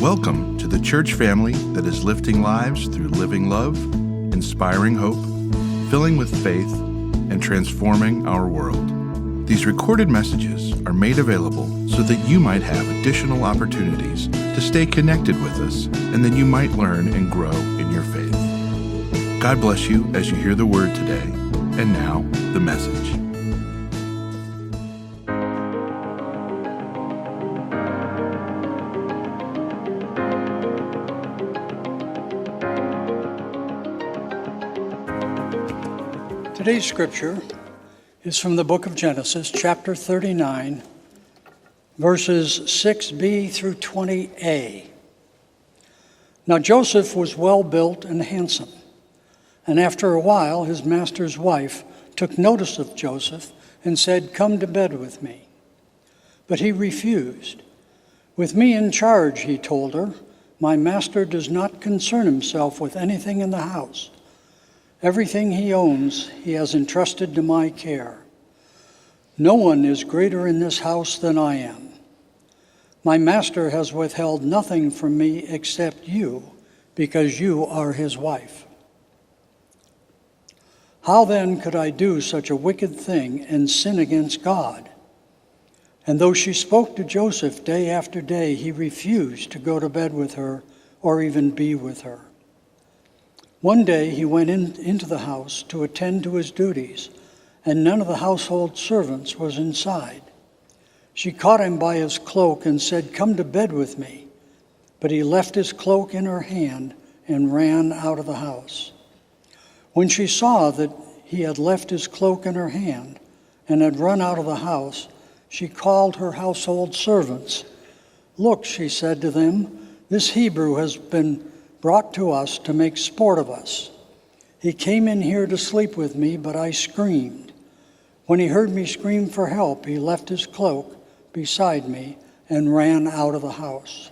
Welcome to the church family that is lifting lives through living love, inspiring hope, filling with faith, and transforming our world. These recorded messages are made available so that you might have additional opportunities to stay connected with us, and that you might learn and grow in your faith. God bless you as you hear the word today. And now, the message. Today's scripture is from the book of Genesis, chapter 39, verses 6b through 20a. Now Joseph was well built and handsome, and after a while his master's wife took notice of Joseph and said, "Come to bed with me." But he refused. "With me in charge," he told her, "my master does not concern himself with anything in the house. Everything he owns, he has entrusted to my care. No one is greater in this house than I am. My master has withheld nothing from me except you, because you are his wife. How then could I do such a wicked thing and sin against God?" And though she spoke to Joseph day after day, he refused to go to bed with her or even be with her. One day he went into the house to attend to his duties, and none of the household servants was inside. She caught him by his cloak and said, "Come to bed with me." But he left his cloak in her hand and ran out of the house. When she saw that he had left his cloak in her hand and had run out of the house, she called her household servants. "Look," she said to them, "this Hebrew has been brought to us to make sport of us. He came in here to sleep with me, but I screamed. When he heard me scream for help, he left his cloak beside me and ran out of the house."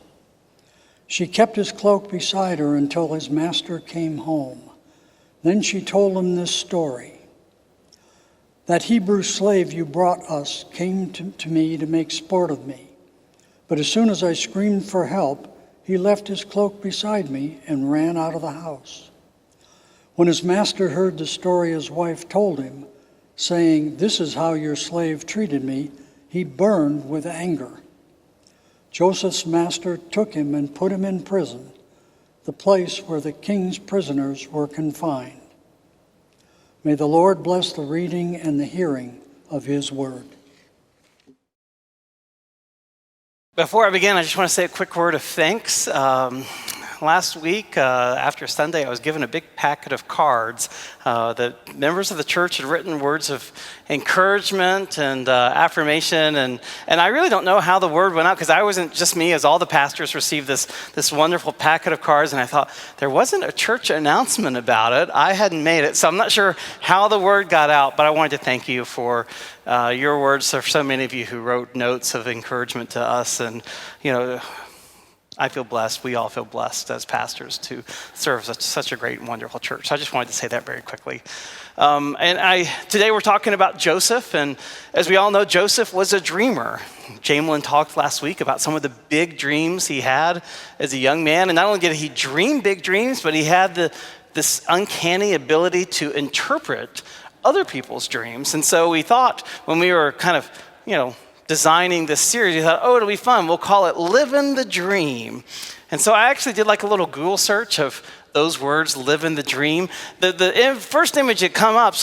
She kept his cloak beside her until his master came home. Then she told him this story. "That Hebrew slave you brought us came to me to make sport of me. But as soon as I screamed for help, he left his cloak beside me and ran out of the house." When his master heard the story his wife told him, saying, "This is how your slave treated me," he burned with anger. Joseph's master took him and put him in prison, the place where the king's prisoners were confined. May the Lord bless the reading and the hearing of his word. Before I begin, I just want to say a quick word of thanks. Last week, after Sunday, I was given a big packet of cards that members of the church had written words of encouragement and affirmation, and I really don't know how the word went out, because I wasn't just me, as all the pastors received this wonderful packet of cards, and I thought, there wasn't a church announcement about it. I hadn't made it, so I'm not sure how the word got out, but I wanted to thank you for your words. There are so many of you who wrote notes of encouragement to us, and I feel blessed. We all feel blessed as pastors to serve such a great and wonderful church. So I just wanted to say that very quickly. Today we're talking about Joseph, and as we all know, Joseph was a dreamer. Jamelin talked last week about some of the big dreams he had as a young man, and not only did he dream big dreams, but he had this uncanny ability to interpret other people's dreams. And so we thought, when we were kind of, designing this series, we thought, it'll be fun. We'll call it Livin' the Dream. And so I actually did like a little Google search of those words, livin' the dream. The first image that come up,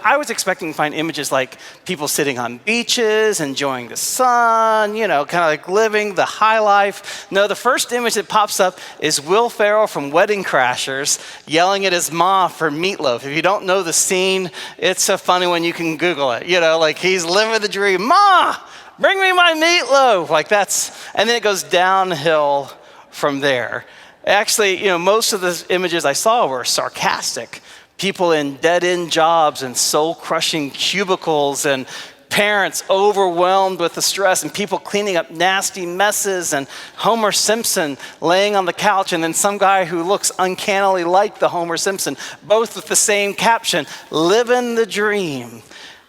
I was expecting to find images like people sitting on beaches, enjoying the sun, kind of like living the high life. No, the first image that pops up is Will Ferrell from Wedding Crashers yelling at his ma for meatloaf. If you don't know the scene, it's a funny one. You can Google it. He's living the dream. "Ma, bring me my meatloaf." And then it goes downhill from there. Actually, most of the images I saw were sarcastic. People in dead-end jobs and soul-crushing cubicles, and parents overwhelmed with the stress, and people cleaning up nasty messes, and Homer Simpson laying on the couch, and then some guy who looks uncannily like the Homer Simpson, both with the same caption, "Livin' the dream."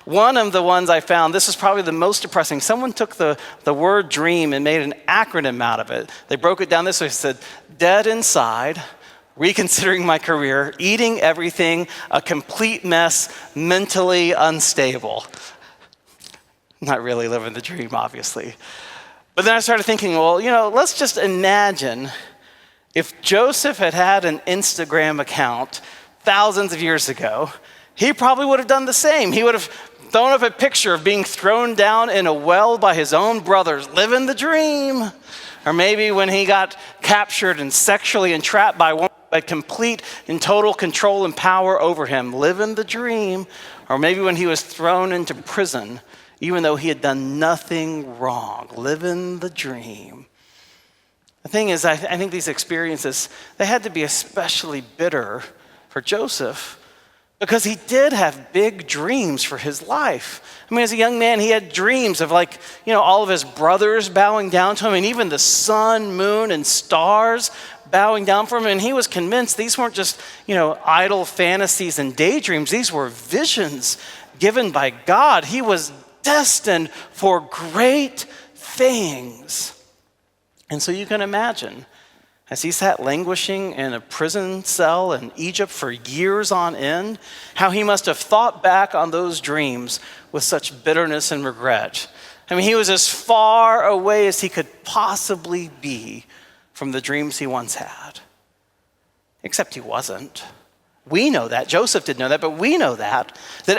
One of the ones I found, this is probably the most depressing. Someone took the word dream and made an acronym out of it. They broke it down this way. It said, dead inside, reconsidering my career, eating everything, a complete mess, mentally unstable. Not really living the dream, obviously. But then I started thinking, well, let's just imagine if Joseph had had an Instagram account thousands of years ago, he probably would have done the same. He would have thrown up a picture of being thrown down in a well by his own brothers, living the dream. Or maybe when he got captured and sexually entrapped by one who had complete and total control and power over him, living the dream. Or maybe when he was thrown into prison, even though he had done nothing wrong, living the dream. The thing is, I think these experiences, they had to be especially bitter for Joseph because he did have big dreams for his life. I mean, as a young man, he had dreams of all of his brothers bowing down to him and even the sun, moon, and stars bowing down for him. And he was convinced these weren't just, idle fantasies and daydreams. These were visions given by God. He was destined for great things. And so you can imagine, as he sat languishing in a prison cell in Egypt for years on end, how he must have thought back on those dreams with such bitterness and regret. I mean, he was as far away as he could possibly be from the dreams he once had. Except he wasn't. We know that. Joseph didn't know that, but we know that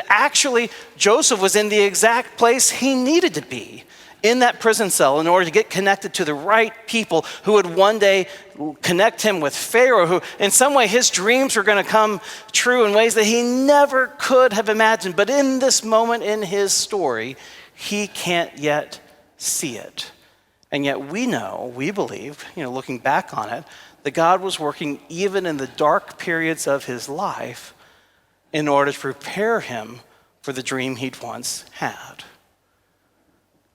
actually Joseph was in the exact place he needed to be, in that prison cell, in order to get connected to the right people who would one day connect him with Pharaoh, who in some way his dreams were going to come true in ways that he never could have imagined. But in this moment in his story, he can't yet see it. And yet we believe, looking back on it, that God was working even in the dark periods of his life in order to prepare him for the dream he'd once had.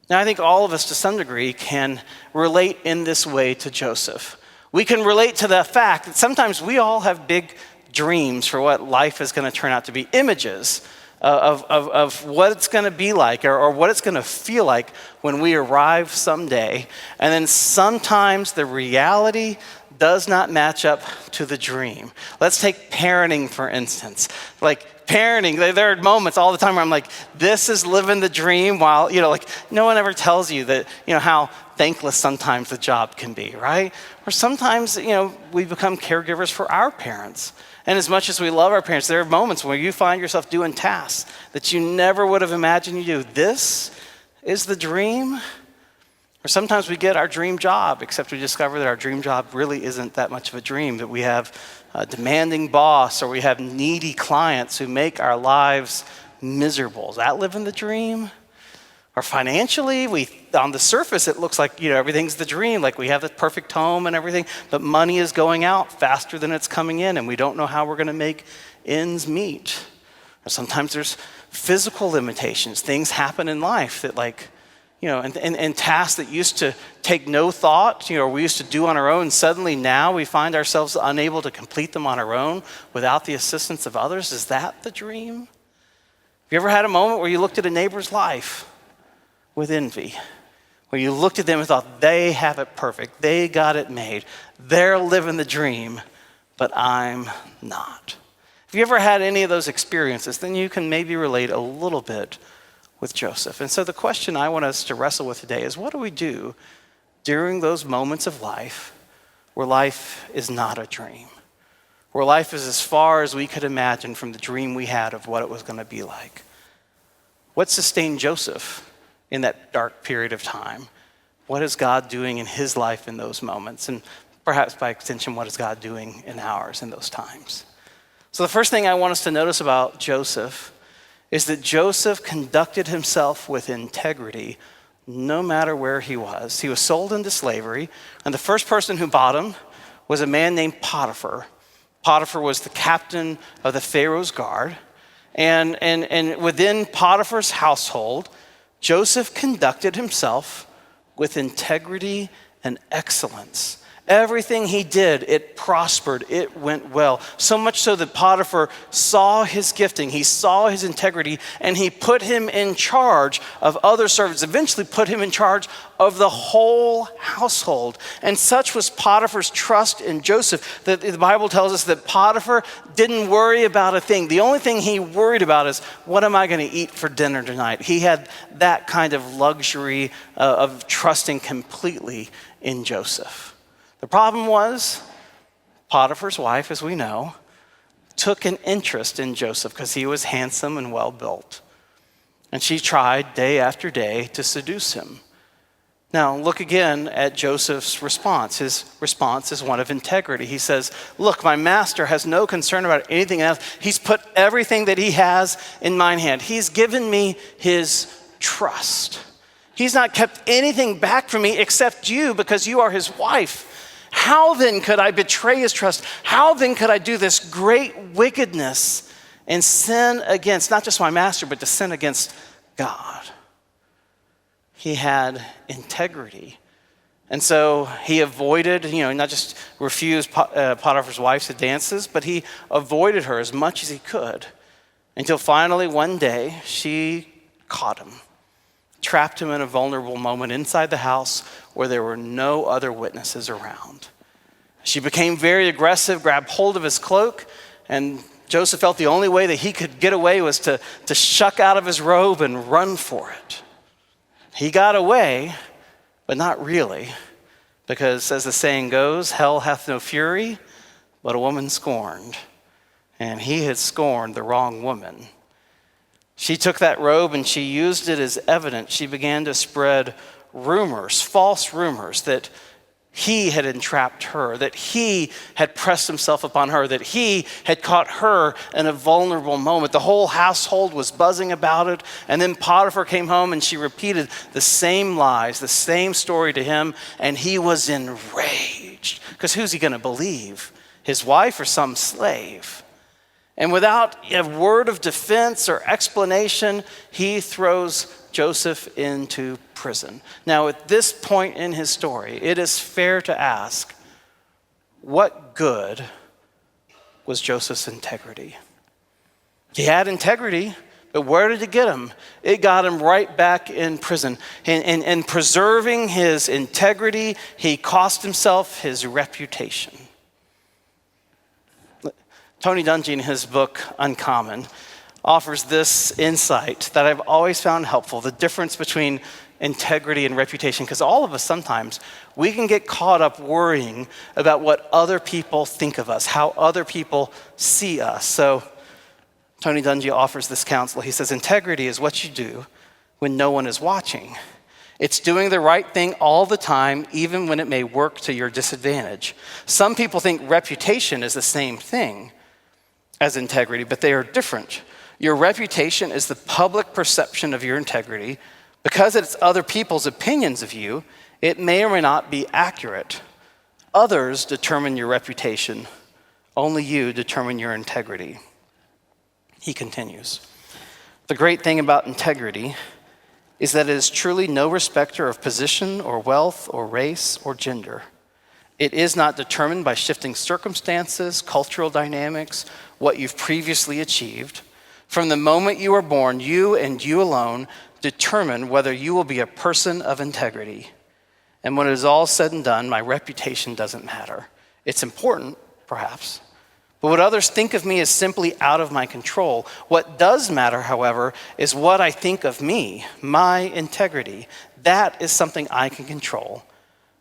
Now, I think all of us, to some degree, can relate in this way to Joseph. We can relate to the fact that sometimes we all have big dreams for what life is going to turn out to be, images of what it's going to be like or what it's going to feel like when we arrive someday. And then sometimes the reality does not match up to the dream. Let's take parenting, for instance. Parenting, there are moments all the time where I'm like, this is living the dream while, no one ever tells you that, how thankless sometimes the job can be, right? Or sometimes, we become caregivers for our parents. And as much as we love our parents, there are moments where you find yourself doing tasks that you never would have imagined you do. This is the dream. Or sometimes we get our dream job, except we discover that our dream job really isn't that much of a dream, that we have a demanding boss or we have needy clients who make our lives miserable. Is that living the dream? Or financially, on the surface, it looks like, everything's the dream, like we have the perfect home and everything, but money is going out faster than it's coming in, and we don't know how we're going to make ends meet. Or sometimes there's physical limitations. Things happen in life that and tasks that used to take no thought, or we used to do on our own, suddenly now we find ourselves unable to complete them on our own without the assistance of others. Is that the dream? Have you ever had a moment where you looked at a neighbor's life with envy, where you looked at them and thought, they have it perfect, they got it made, they're living the dream, but I'm not? If you ever had any of those experiences, then you can maybe relate a little bit with Joseph. And so the question I want us to wrestle with today is, what do we do during those moments of life where life is not a dream, where life is as far as we could imagine from the dream we had of what it was going to be like? What sustained Joseph in that dark period of time? What is God doing in his life in those moments? And perhaps by extension, what is God doing in ours in those times? So the first thing I want us to notice about Joseph is that Joseph conducted himself with integrity no matter where he was. He was sold into slavery, and the first person who bought him was a man named Potiphar. Potiphar was the captain of the Pharaoh's guard, and within Potiphar's household, Joseph conducted himself with integrity and excellence. Everything he did, it prospered, it went well. So much so that Potiphar saw his gifting, he saw his integrity, and he put him in charge of other servants, eventually put him in charge of the whole household. And such was Potiphar's trust in Joseph that the Bible tells us that Potiphar didn't worry about a thing. The only thing he worried about is, what am I going to eat for dinner tonight? He had that kind of luxury of trusting completely in Joseph. The problem was, Potiphar's wife, as we know, took an interest in Joseph because he was handsome and well-built. And she tried day after day to seduce him. Now, look again at Joseph's response. His response is one of integrity. He says, look, my master has no concern about anything else. He's put everything that he has in my hand. He's given me his trust. He's not kept anything back from me except you because you are his wife. How then could I betray his trust? How then could I do this great wickedness and sin against not just my master, but to sin against God? He had integrity. And so he avoided, not just refused Potiphar's wife's dances, but he avoided her as much as he could until finally one day she caught him, trapped him in a vulnerable moment inside the house where there were no other witnesses around. She became very aggressive, grabbed hold of his cloak, and Joseph felt the only way that he could get away was to shuck out of his robe and run for it. He got away, but not really, because as the saying goes, hell hath no fury, but a woman scorned. And he had scorned the wrong woman. She took that robe and she used it as evidence. She began to spread rumors, false rumors, that he had entrapped her, that he had pressed himself upon her, that he had caught her in a vulnerable moment. The whole household was buzzing about it. And then Potiphar came home and she repeated the same lies, the same story to him, and he was enraged. Because who's he going to believe? His wife or some slave? And without a word of defense or explanation, he throws Joseph into prison. Now, at this point in his story, it is fair to ask, what good was Joseph's integrity? He had integrity, but where did it get him? It got him right back in prison. In preserving his integrity, he cost himself his reputation. Tony Dungy, in his book, Uncommon, offers this insight that I've always found helpful, the difference between integrity and reputation, because all of us sometimes, we can get caught up worrying about what other people think of us, how other people see us. So Tony Dungy offers this counsel. He says, integrity is what you do when no one is watching. It's doing the right thing all the time, even when it may work to your disadvantage. Some people think reputation is the same thing as integrity, but they are different. Your reputation is the public perception of your integrity. Because it's other people's opinions of you, it may or may not be accurate. Others determine your reputation. Only you determine your integrity. He continues. The great thing about integrity is that it is truly no respecter of position or wealth or race or gender. It is not determined by shifting circumstances, cultural dynamics, what you've previously achieved. From the moment you are born, you and you alone determine whether you will be a person of integrity. And when it is all said and done, my reputation doesn't matter. It's important, perhaps, but what others think of me is simply out of my control. What does matter, however, is what I think of me, my integrity. That is something I can control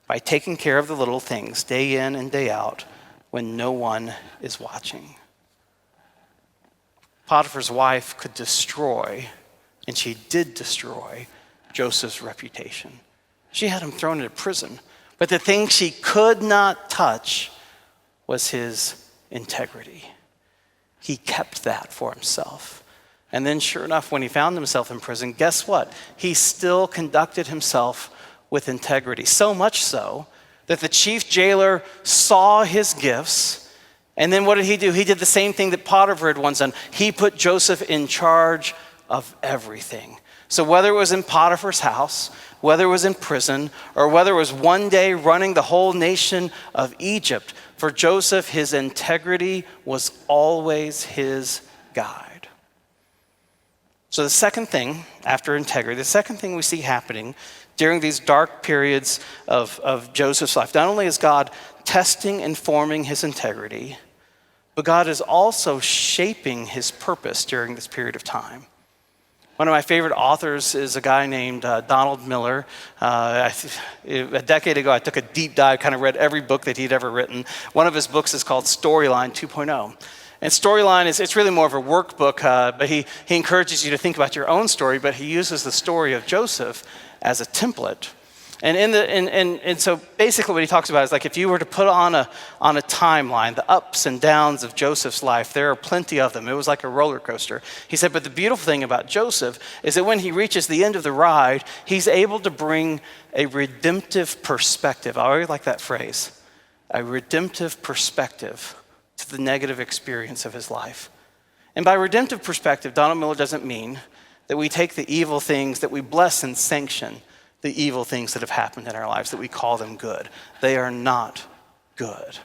by taking care of the little things day in and day out when no one is watching. Potiphar's wife could destroy, and she did destroy, Joseph's reputation. She had him thrown into prison. But the thing she could not touch was his integrity. He kept that for himself. And then sure enough, when he found himself in prison, guess what? He still conducted himself with integrity. So much so that the chief jailer saw his gifts. And then what did he do? He did the same thing that Potiphar had once done. He put Joseph in charge of everything. So whether it was in Potiphar's house, whether it was in prison, or whether it was one day running the whole nation of Egypt, for Joseph, his integrity was always his guide. So the second thing, after integrity, the second thing we see happening during these dark periods of Joseph's life, not only is God testing and forming his integrity, but God is also shaping his purpose during this period of time. One of my favorite authors is a guy named Donald Miller. A decade ago, I took a deep dive, kind of read every book that he'd ever written. One of his books is called Storyline 2.0. And Storyline it's really more of a workbook, but he encourages you to think about your own story, but he uses the story of Joseph as a template. And so basically what he talks about is like if you were to put on a timeline, the ups and downs of Joseph's life, there are plenty of them. It was like a roller coaster. He said, but the beautiful thing about Joseph is that when he reaches the end of the ride, he's able to bring a redemptive perspective. I always like that phrase, a redemptive perspective to the negative experience of his life. And by redemptive perspective, Donald Miller doesn't mean that we take the evil things that we bless and sanction the evil things that have happened in our lives, that we call them good. They are not good.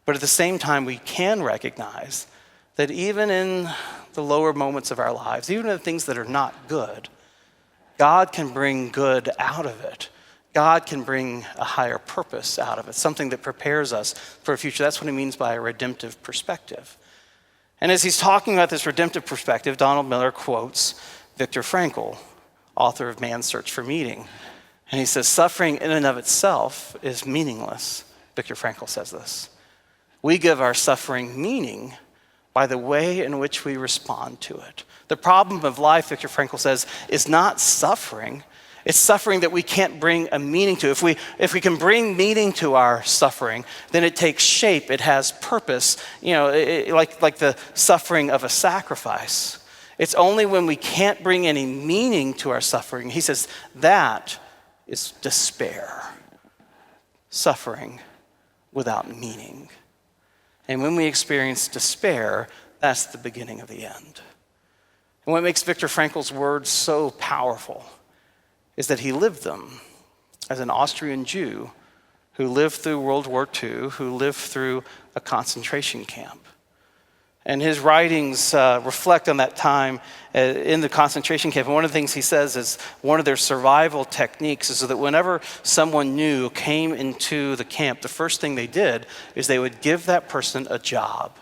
But at the same time, we can recognize that even in the lower moments of our lives, even in the things that are not good, God can bring good out of it. God can bring a higher purpose out of it, something that prepares us for a future. That's what he means by a redemptive perspective. And as he's talking about this redemptive perspective, Donald Miller quotes Viktor Frankl, author of Man's Search for Meaning. And he says, suffering in and of itself is meaningless. Viktor Frankl says this. We give our suffering meaning by the way in which we respond to it. The problem of life, Viktor Frankl says, is not suffering. It's suffering that we can't bring a meaning to. If we can bring meaning to our suffering, then it takes shape, it has purpose, like the suffering of a sacrifice. It's only when we can't bring any meaning to our suffering, he says, that is despair. Suffering without meaning. And when we experience despair, that's the beginning of the end. And what makes Viktor Frankl's words so powerful is that he lived them as an Austrian Jew who lived through World War II, who lived through a concentration camp. And his writings reflect on that time in the concentration camp. And one of the things he says is one of their survival techniques is so that whenever someone new came into the camp, the first thing they did is they would give that person a job.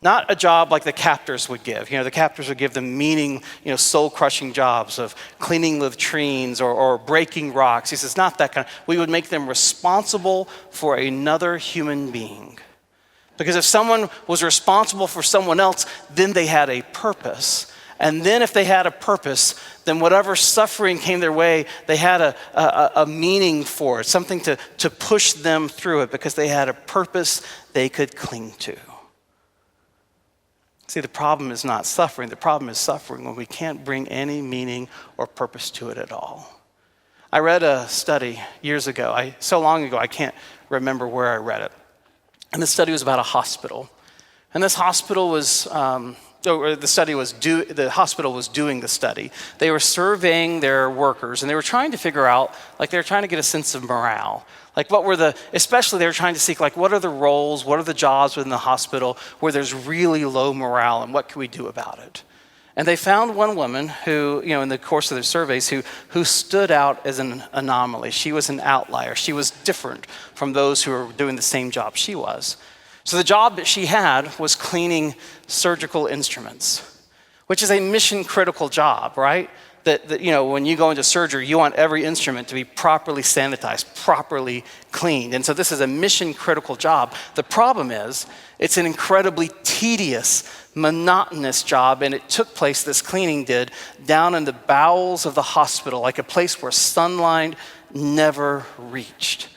Not a job like the captors would give. The captors would give them meaning, soul-crushing jobs of cleaning latrines or breaking rocks. He says, not that kind of. We would make them responsible for another human being. Because if someone was responsible for someone else, then they had a purpose. And then if they had a purpose, then whatever suffering came their way, they had a meaning for it, something to push them through it because they had a purpose they could cling to. See, the problem is not suffering. The problem is suffering when we can't bring any meaning or purpose to it at all. I read a study years ago. So long ago, I can't remember where I read it. And the study was about a hospital. And this hospital the hospital was doing the study. They were surveying their workers, and they were trying to figure out, they were trying to get a sense of morale. Especially they were trying to seek, what are the roles, what are the jobs within the hospital where there's really low morale, and what can we do about it? And they found one woman who, in the course of their surveys, who stood out as an anomaly. She was an outlier. She was different from those who were doing the same job she was. So the job that she had was cleaning surgical instruments, which is a mission-critical job, right? That when you go into surgery, you want every instrument to be properly sanitized, properly cleaned. And so this is a mission-critical job. The problem is, it's an incredibly tedious, monotonous job, and it took place, this cleaning did, down in the bowels of the hospital, like a place where sunlight never reached.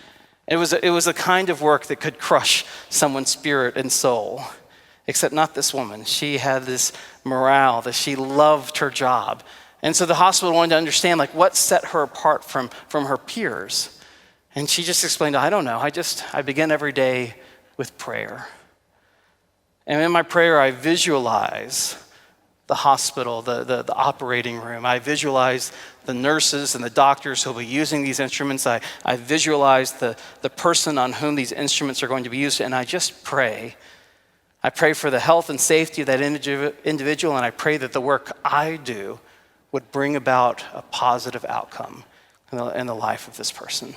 It was a kind of work that could crush someone's spirit and soul, except not this woman. She had this morale, that she loved her job. And so the hospital wanted to understand, what set her apart from her peers. And she just explained, I don't know, I begin every day with prayer. And in my prayer, I visualize the hospital, the operating room. I visualize the nurses and the doctors who will be using these instruments. I visualize the person on whom these instruments are going to be used, and I just pray. I pray for the health and safety of that individual, and I pray that the work I do would bring about a positive outcome in the life of this person.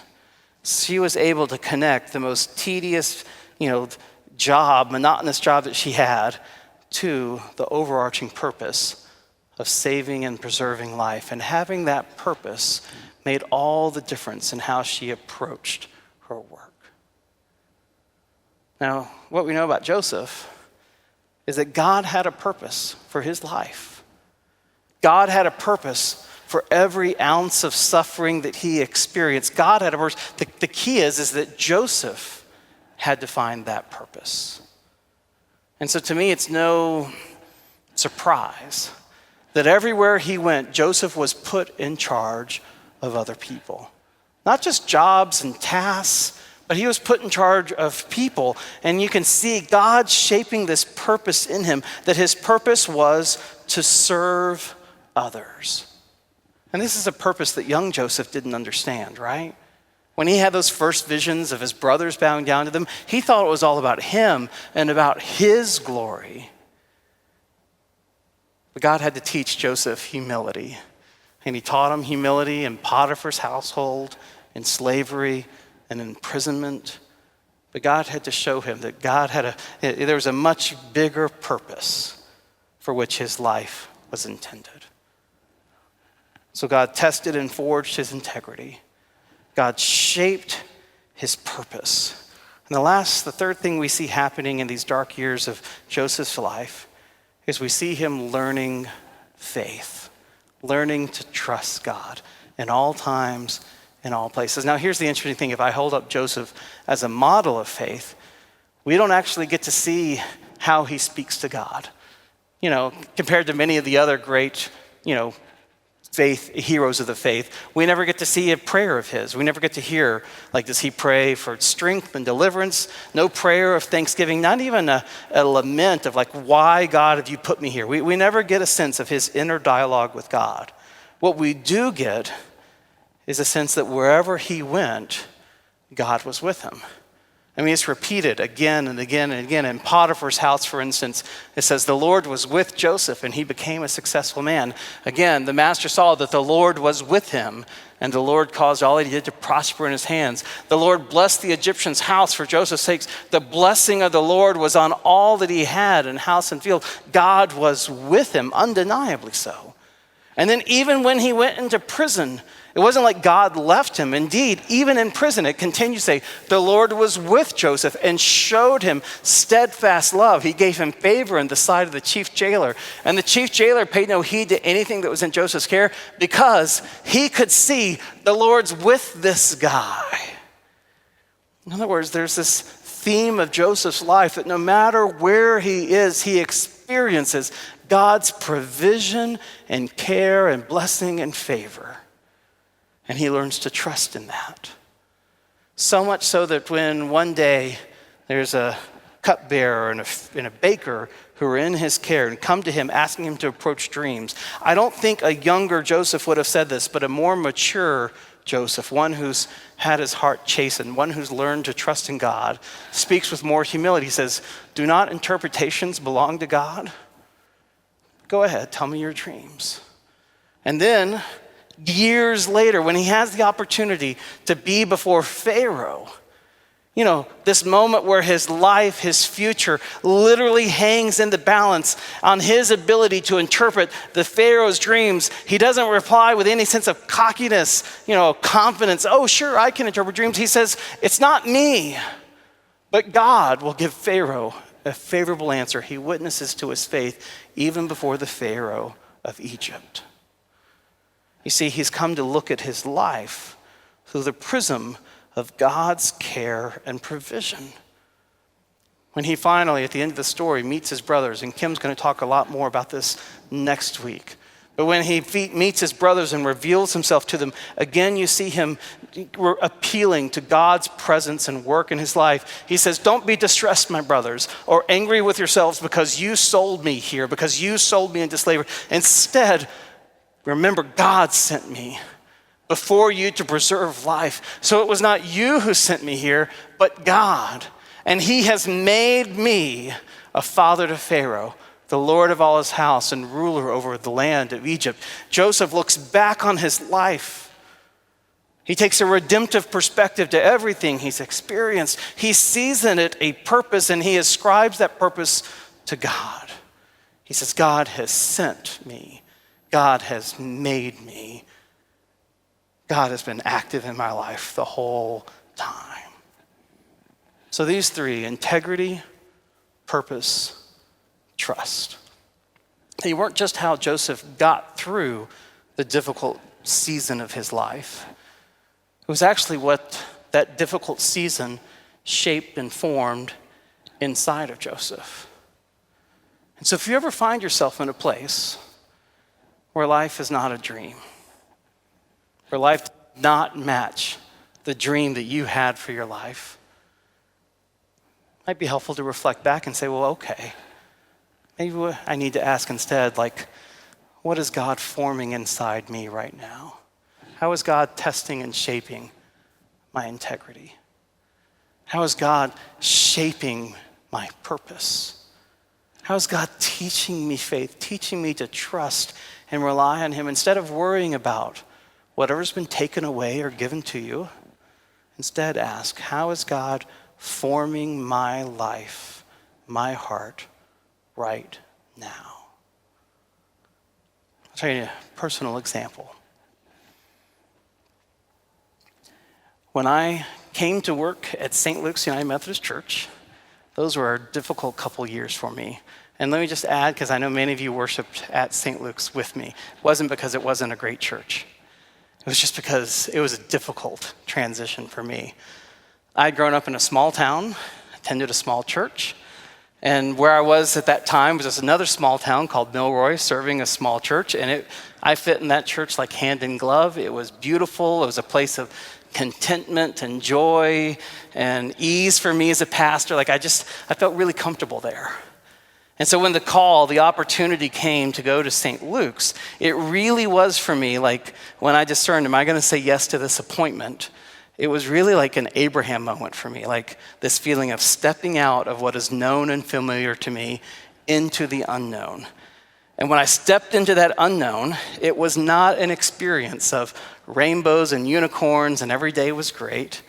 She was able to connect the most tedious, monotonous job that she had to the overarching purpose of saving and preserving life. And having that purpose made all the difference in how she approached her work. Now, what we know about Joseph is that God had a purpose for his life. God had a purpose for every ounce of suffering that he experienced. God had a purpose. The key is that Joseph had to find that purpose. And so to me, it's no surprise that everywhere he went, Joseph was put in charge of other people. Not just jobs and tasks, but he was put in charge of people. And you can see God shaping this purpose in him, that his purpose was to serve others. And this is a purpose that young Joseph didn't understand, right? When he had those first visions of his brothers bowing down to them, he thought it was all about him and about his glory. But God had to teach Joseph humility. And he taught him humility in Potiphar's household, in slavery, and imprisonment. But God had to show him that there was a much bigger purpose for which his life was intended. So God tested and forged his integrity. God shaped his purpose. And the third thing we see happening in these dark years of Joseph's life is we see him learning faith, learning to trust God in all times, in all places. Now, here's the interesting thing. If I hold up Joseph as a model of faith, we don't actually get to see how he speaks to God. Compared to many of the other great, heroes of the faith, we never get to see a prayer of his. We never get to hear, does he pray for strength and deliverance? No prayer of thanksgiving, not even a lament of why God have you put me here? We never get a sense of his inner dialogue with God. What we do get is a sense that wherever he went, God was with him. I mean, it's repeated again and again and again. In Potiphar's house, for instance, it says the Lord was with Joseph and he became a successful man. Again, the master saw that the Lord was with him and the Lord caused all he did to prosper in his hands. The Lord blessed the Egyptian's house for Joseph's sake. The blessing of the Lord was on all that he had in house and field. God was with him, undeniably so. And then even when he went into prison, it wasn't like God left him. Indeed, even in prison, it continues to say, the Lord was with Joseph and showed him steadfast love. He gave him favor in the sight of the chief jailer. And the chief jailer paid no heed to anything that was in Joseph's care because he could see the Lord's with this guy. In other words, there's this theme of Joseph's life that no matter where he is, he experiences God's provision and care and blessing and favor. And he learns to trust in that. So much so that when one day there's a cupbearer and a baker who are in his care and come to him asking him to approach dreams, I don't think a younger Joseph would have said this, but a more mature Joseph, one who's had his heart chastened, one who's learned to trust in God, speaks with more humility. He says, do not interpretations belong to God? Go ahead, tell me your dreams. And then years later, when he has the opportunity to be before Pharaoh, this moment where his life, his future literally hangs in the balance on his ability to interpret the Pharaoh's dreams, he doesn't reply with any sense of cockiness, confidence. Oh, sure, I can interpret dreams. He says, it's not me, but God will give Pharaoh a favorable answer. He witnesses to his faith even before the Pharaoh of Egypt. You see, he's come to look at his life through the prism of God's care and provision. When he finally, at the end of the story, meets his brothers, and Kim's going to talk a lot more about this next week, But when he meets his brothers and reveals himself to them, again you see him appealing to God's presence and work in his life. He says, don't be distressed, my brothers, or angry with yourselves because you sold me here, because you sold me into slavery. Instead, remember, God sent me before you to preserve life. So it was not you who sent me here, but God. And he has made me a father to Pharaoh, the Lord of all his house and ruler over the land of Egypt. Joseph looks back on his life. He takes a redemptive perspective to everything he's experienced. He sees in it a purpose, and he ascribes that purpose to God. He says, God has sent me. God has made me. God has been active in my life the whole time. So these three: integrity, purpose, trust. They weren't just how Joseph got through the difficult season of his life. It was actually what that difficult season shaped and formed inside of Joseph. And so if you ever find yourself in a place where life is not a dream, where life does not match the dream that you had for your life, it might be helpful to reflect back and say, well, okay, maybe what I need to ask instead, like, what is God forming inside me right now? How is God testing and shaping my integrity? How is God shaping my purpose? How is God teaching me faith, teaching me to trust and rely on him instead of worrying about whatever's been taken away or given to you? Instead, ask, how is God forming my life, my heart, right now? I'll tell you a personal example. When I came to work at St. Luke's United Methodist Church, those were a difficult couple years for me. And let me just add, because I know many of you worshiped at St. Luke's with me. It wasn't because it wasn't a great church. It was just because it was a difficult transition for me. I'd grown up in a small town, attended a small church, and where I was at that time was just another small town called Milroy, serving a small church, and I fit in that church like hand in glove. It was beautiful. It was a place of contentment and joy and ease for me as a pastor. I felt really comfortable there. And so when the opportunity came to go to St. Luke's, it really was for me like when I discerned, am I going to say yes to this appointment? It was really like an Abraham moment for me, like this feeling of stepping out of what is known and familiar to me into the unknown. And when I stepped into that unknown, it was not an experience of rainbows and unicorns and every day was great.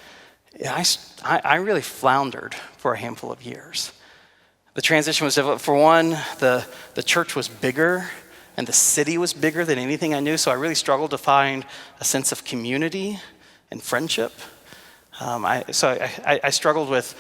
I really floundered for a handful of years. The transition was difficult. For one, the church was bigger and the city was bigger than anything I knew, so I really struggled to find a sense of community and friendship. I struggled with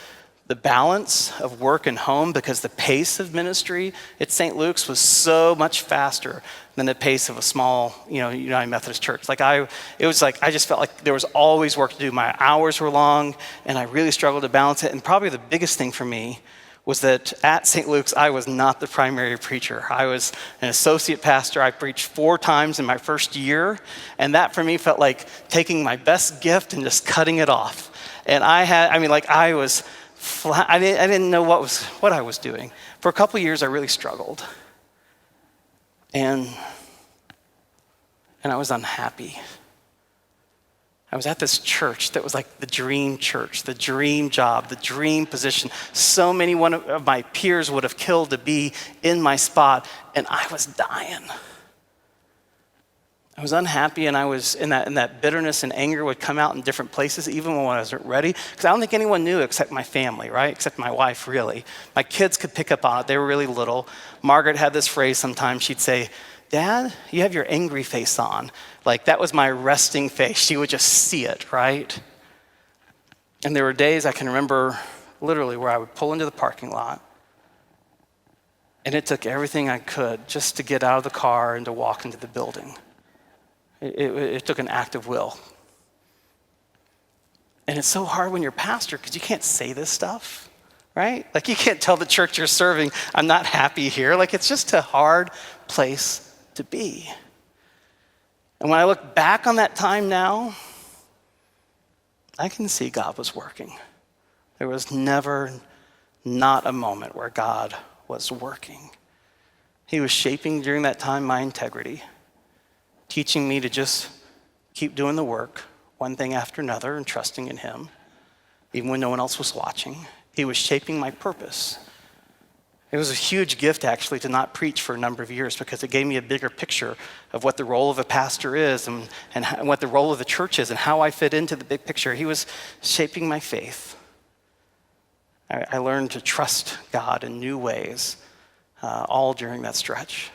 the balance of work and home because the pace of ministry at St. Luke's was so much faster than the pace of a small, United Methodist church. I just felt like there was always work to do. My hours were long, and I really struggled to balance it. And probably the biggest thing for me was that at St. Luke's, I was not the primary preacher. I was an associate pastor. I preached 4 times in my first year, and that for me felt like taking my best gift and just cutting it off. And I was flat. I didn't know what I was doing. For a couple of years, I really struggled. And I was unhappy. I was at this church that was like the dream church, the dream job, the dream position. So many of my peers would have killed to be in my spot, and I was dying. I was unhappy, and I was in that bitterness and anger would come out in different places, even when I wasn't ready. Because I don't think anyone knew except my family, right? Except my wife, really. My kids could pick up on it. They were really little. Margaret had this phrase sometimes. She'd say, "Dad, you have your angry face on." Like that was my resting face. She would just see it, right? And there were days I can remember literally where I would pull into the parking lot, and it took everything I could just to get out of the car and to walk into the building. It took an act of will. And it's so hard when you're a pastor because you can't say this stuff, right? Like you can't tell the church you're serving, I'm not happy here. Like it's just a hard place to be. And when I look back on that time now, I can see God was working. There was never not a moment where God was working. He was shaping during that time my integrity, teaching me to just keep doing the work, one thing after another, and trusting in him, even when no one else was watching. He was shaping my purpose. It was a huge gift, actually, to not preach for a number of years because it gave me a bigger picture of what the role of a pastor is and what the role of the church is and how I fit into the big picture. He was shaping my faith. I learned to trust God in new ways, all during that stretch.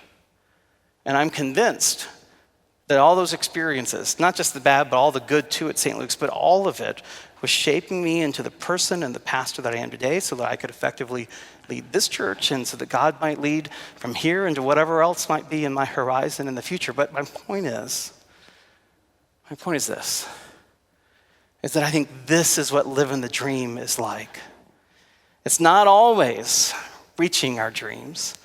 And I'm convinced that all those experiences, not just the bad, but all the good too at St. Luke's, but all of it was shaping me into the person and the pastor that I am today so that I could effectively lead this church and so that God might lead from here into whatever else might be in my horizon in the future. But my point is this, is that I think this is what living the dream is like. It's not always reaching our dreams,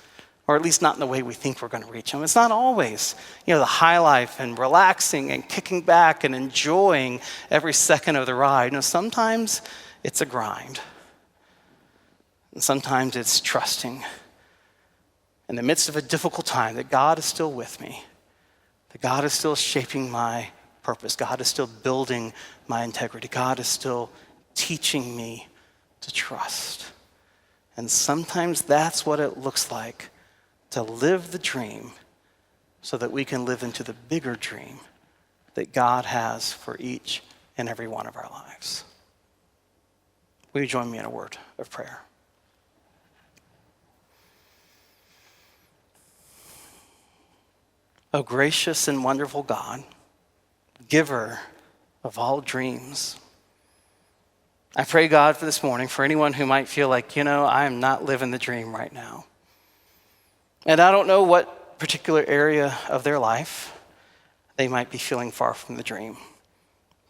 or at least not in the way we think we're going to reach them. It's not always, the high life and relaxing and kicking back and enjoying every second of the ride. No, sometimes it's a grind. And sometimes it's trusting in the midst of a difficult time that God is still with me, that God is still shaping my purpose. God is still building my integrity. God is still teaching me to trust. And sometimes that's what it looks like to live the dream so that we can live into the bigger dream that God has for each and every one of our lives. Will you join me in a word of prayer? O gracious and wonderful God, giver of all dreams, I pray, God, for this morning, for anyone who might feel like, I am not living the dream right now. And I don't know what particular area of their life they might be feeling far from the dream,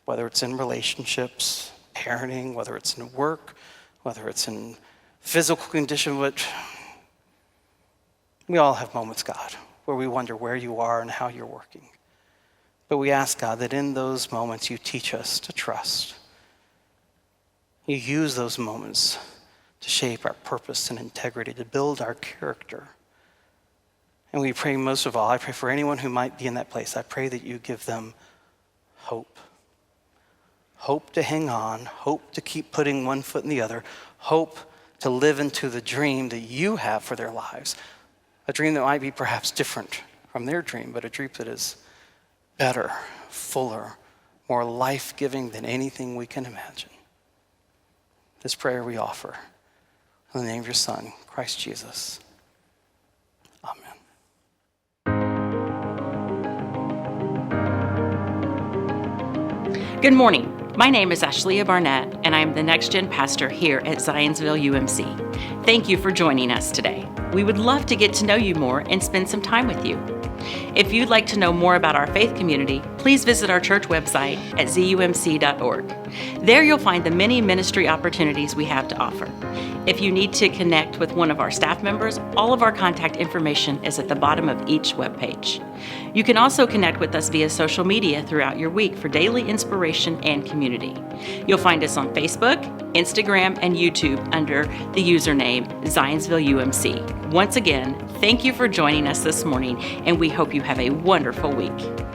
whether it's in relationships, parenting, whether it's in work, whether it's in physical condition, but we all have moments, God, where we wonder where you are and how you're working. But we ask, God, that in those moments you teach us to trust. You use those moments to shape our purpose and integrity, to build our character. And we pray most of all, I pray for anyone who might be in that place, I pray that you give them hope. Hope to hang on, hope to keep putting one foot in the other, hope to live into the dream that you have for their lives. A dream that might be perhaps different from their dream, but a dream that is better, fuller, more life-giving than anything we can imagine. This prayer we offer in the name of your Son, Christ Jesus. Amen. Good morning. My name is Ashleah Barnett, and I am the Next Gen Pastor here at Zionsville UMC. Thank you for joining us today. We would love to get to know you more and spend some time with you. If you'd like to know more about our faith community, please visit our church website at zumc.org. There you'll find the many ministry opportunities we have to offer. If you need to connect with one of our staff members, all of our contact information is at the bottom of each webpage. You can also connect with us via social media throughout your week for daily inspiration and community. You'll find us on Facebook, Instagram, and YouTube under the username Zionsville UMC. Once again, thank you for joining us this morning, and we hope you have a wonderful week.